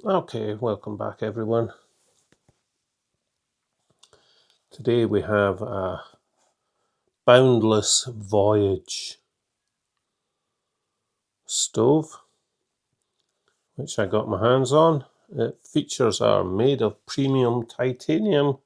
Okay, welcome back everyone. Today we have a Boundless Voyage stove, which I got my hands on. Features are made of premium titanium.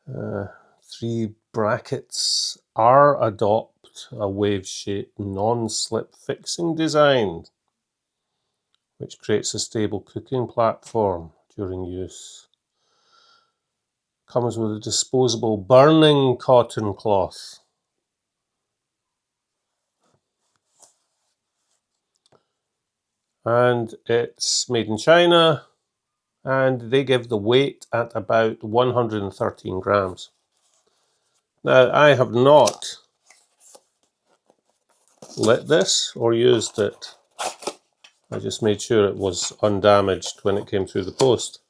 3 brackets are adopt a wave-shaped non-slip fixing design, which creates a stable cooking platform during use. Comes with a disposable burning cotton cloth. And it's made in China, and they give the weight at about 113 grams. Now, I have not lit this or used it. I just made sure it was undamaged when it came through the post.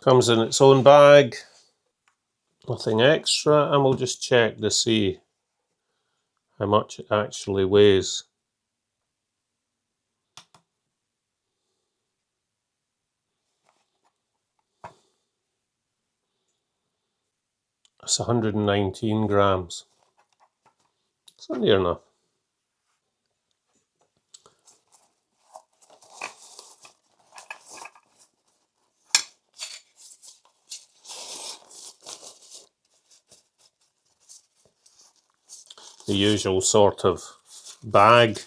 Comes in its own bag, nothing extra, and we'll just check to see how much it actually weighs. It's 119 grams. So near enough. The usual sort of bag,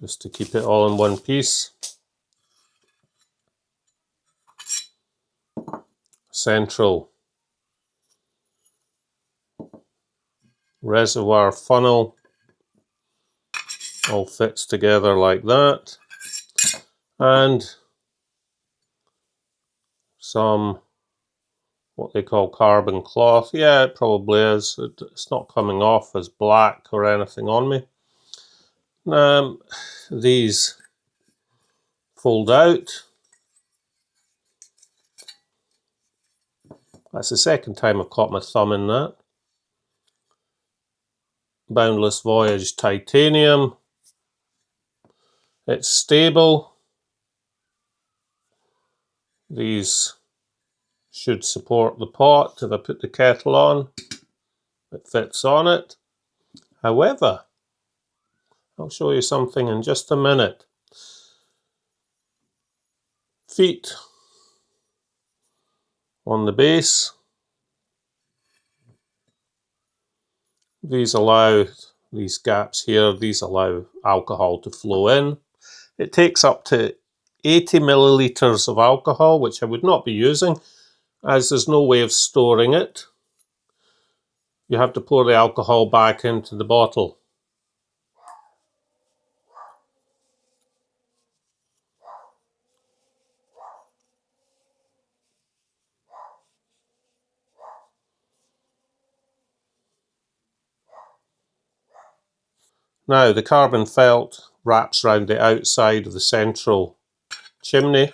just to keep it all in one piece. Central reservoir funnel, all fits together like that, and some what they call carbon cloth. Yeah, it probably is. It's not coming off as black or anything on me. These fold out. That's the second time I've caught my thumb in that. Boundless Voyage titanium. It's stable. These should support the pot. If I put the kettle on, it fits on it. However, I'll show you something in just a minute. Feet on the base. These allow, these gaps here, these allow alcohol to flow in. It takes up to 80 millilitres of alcohol, which I would not be using, as there's no way of storing it. You have to pour the alcohol back into the bottle. Now, the carbon felt wraps around the outside of the central chimney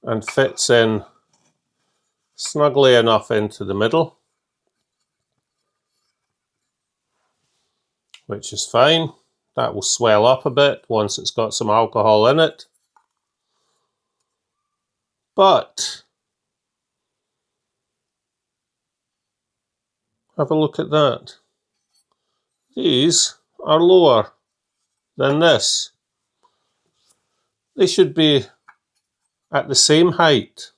and fits in snugly enough into the middle, which is fine. That will swell up a bit once it's got some alcohol in it. But have a look at that. These are lower than this. They should be at the same height.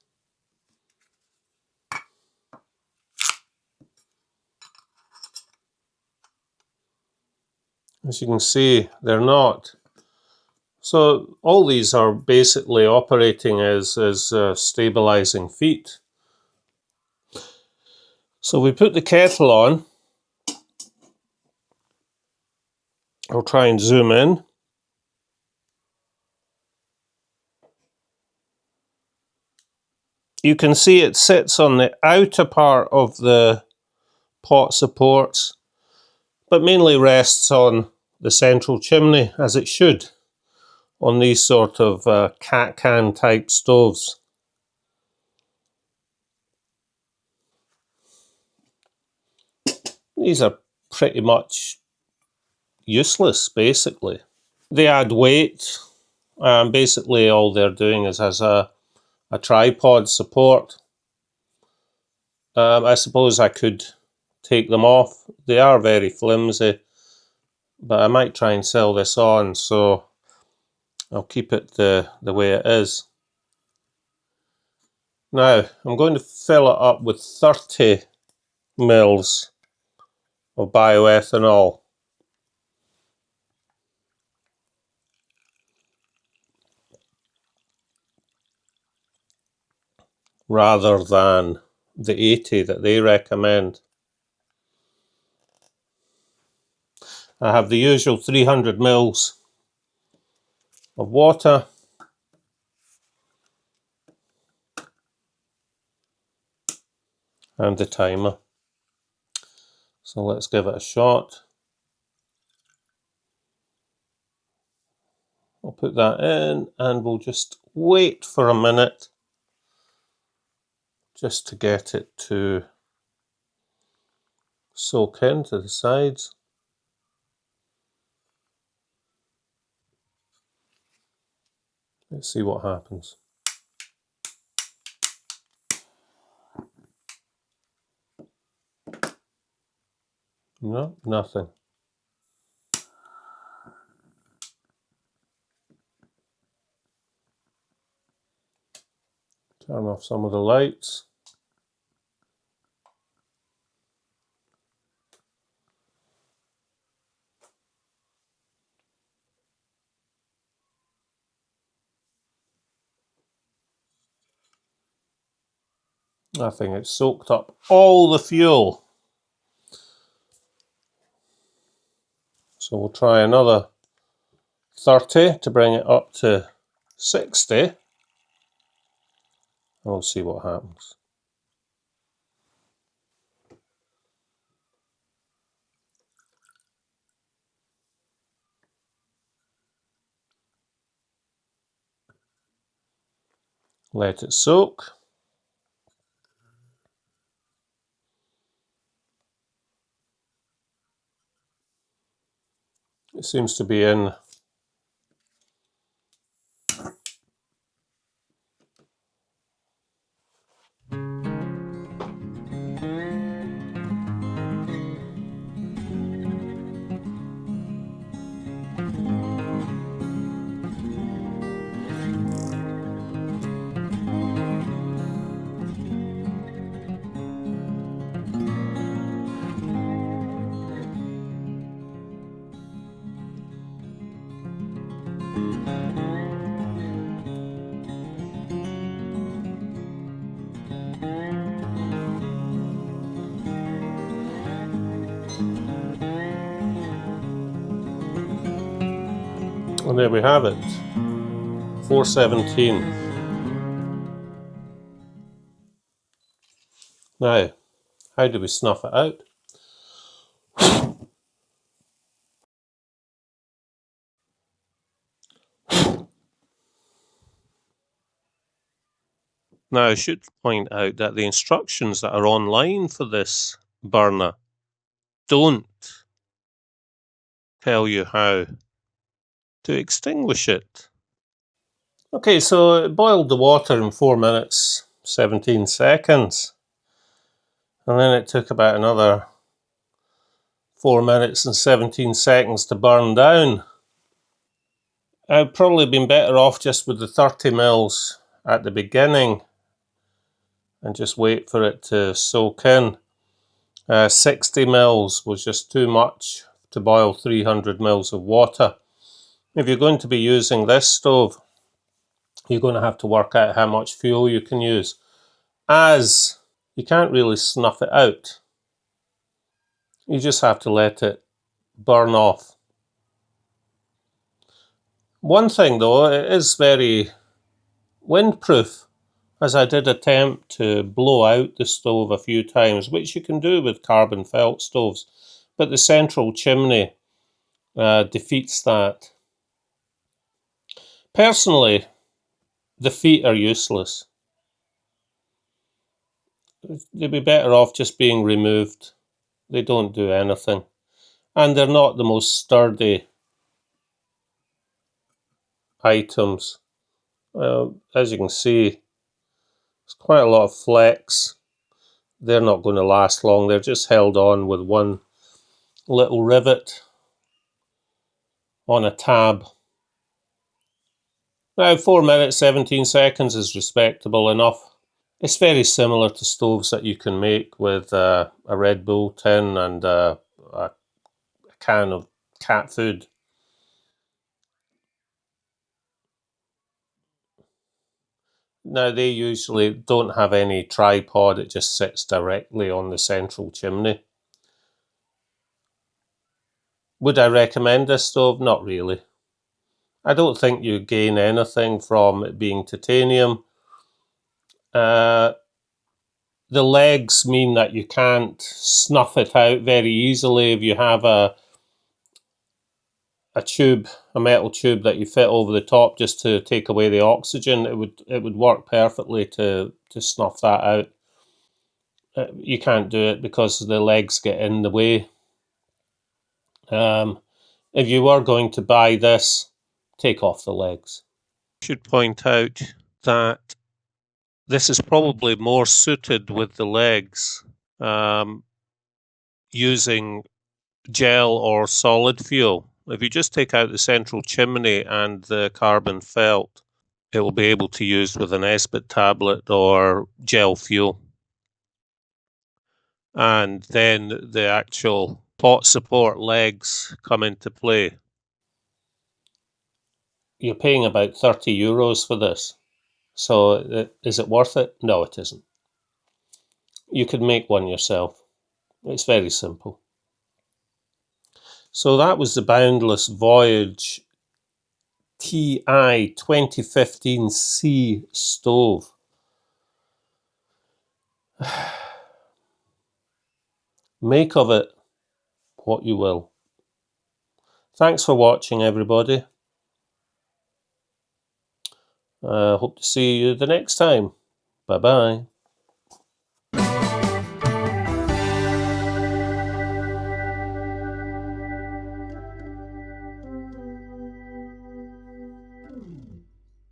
As you can see, they're not. So all these are basically operating as stabilizing feet. So we put the kettle on. I'll try and zoom in. You can see it sits on the outer part of the pot supports, but mainly rests on the central chimney, as it should on these sort of cat can type stoves. These are pretty much useless, basically. They add weight. Basically all they're doing is as a tripod support. I suppose I could take them off. They are very flimsy, but I might try and sell this on, so I'll keep it the way it is. Now, I'm going to fill it up with 30 mils of bioethanol. Rather than the 80 that they recommend. I have the usual 300 mils of water. And the timer. So let's give it a shot. I'll put that in and we'll just wait for a minute just to get it to soak into the sides. Let's see what happens. No, nothing. Turn off some of the lights. I think it's soaked up all the fuel. So we'll try another 30 to bring it up to 60. And we'll see what happens. Let it soak. It seems to be in. And there we have it, 417. Now, how do we snuff it out? Now, I should point out that the instructions that are online for this burner don't tell you how to extinguish it. Okay, so it boiled the water in 4 minutes, 17 seconds. And then it took about another 4 minutes and 17 seconds to burn down. I'd probably been better off just with the 30 mils at the beginning and just wait for it to soak in. 60 mils was just too much to boil 300 mils of water. If you're going to be using this stove, you're going to have to work out how much fuel you can use, as you can't really snuff it out. You just have to let it burn off. One thing though, it is very windproof, as I did attempt to blow out the stove a few times, which you can do with carbon felt stoves, but the central chimney defeats that. Personally, the feet are useless. They'd be better off just being removed. They don't do anything. And they're not the most sturdy items. As you can see, there's quite a lot of flex. They're not going to last long. They're just held on with one little rivet on a tab. Now 4 minutes 17 seconds is respectable enough. It's very similar to stoves that you can make with a Red Bull tin and a can of cat food. Now they usually don't have any tripod, it just sits directly on the central chimney. Would I recommend this stove? Not really. I don't think you gain anything from it being titanium. The legs mean that you can't snuff it out very easily. If you have a tube, a metal tube that you fit over the top just to take away the oxygen, it would work perfectly to snuff that out. You can't do it because the legs get in the way. If you were going to buy this, take off the legs. I should point out that this is probably more suited with the legs, using gel or solid fuel. If you just take out the central chimney and the carbon felt, it will be able to use with an Esbit tablet or gel fuel. And then the actual pot support legs come into play. You're paying about €30 for this. So is it worth it? No, it isn't. You could make one yourself. It's very simple. So that was the Boundless Voyage TI 2015C stove. Make of it what you will. Thanks for watching, everybody. Hope to see you the next time. Bye-bye.